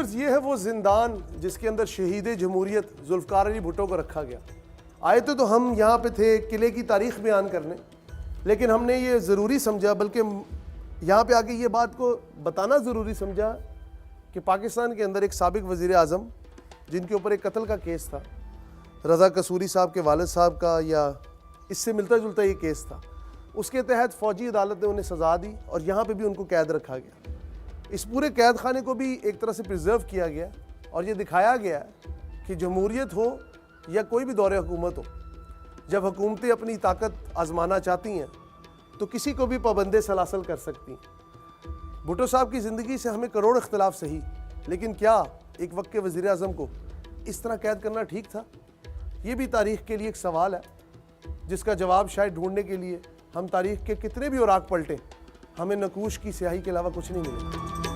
Viewers یہ ہے وہ زندان جس کے اندر شہید جمہوریت ذوالفقار علی بھٹو کو رکھا گیا. آئے تو ہم یہاں پہ تھے قلعے کی تاریخ بیان کرنے, لیکن ہم نے یہ ضروری سمجھا, بلکہ یہاں پہ آ کے یہ بات کو بتانا ضروری سمجھا کہ پاکستان کے اندر ایک سابق وزیر اعظم جن کے اوپر ایک قتل کا کیس تھا, رضا قصوری صاحب کے والد صاحب کا, یا اس سے ملتا جلتا یہ کیس تھا, اس کے تحت فوجی عدالت نے انہیں سزا دی اور یہاں پہ بھی ان کو قید رکھا گیا. اس پورے قید خانے کو بھی ایک طرح سے پریزرو کیا گیا اور یہ دکھایا گیا کہ جمہوریت ہو یا کوئی بھی دور حکومت ہو, جب حکومتیں اپنی طاقت آزمانا چاہتی ہیں تو کسی کو بھی پابند سلاسل کر سکتی ہیں. بھٹو صاحب کی زندگی سے ہمیں کروڑ اختلاف صحیح, لیکن کیا ایک وقت کے وزیر اعظم کو اس طرح قید کرنا ٹھیک تھا؟ یہ بھی تاریخ کے لیے ایک سوال ہے جس کا جواب شاید ڈھونڈنے کے لیے ہم تاریخ کے کتنے بھی اوراق پلٹیں, ہمیں نقوش کی سیاہی کے علاوہ کچھ نہیں ملے.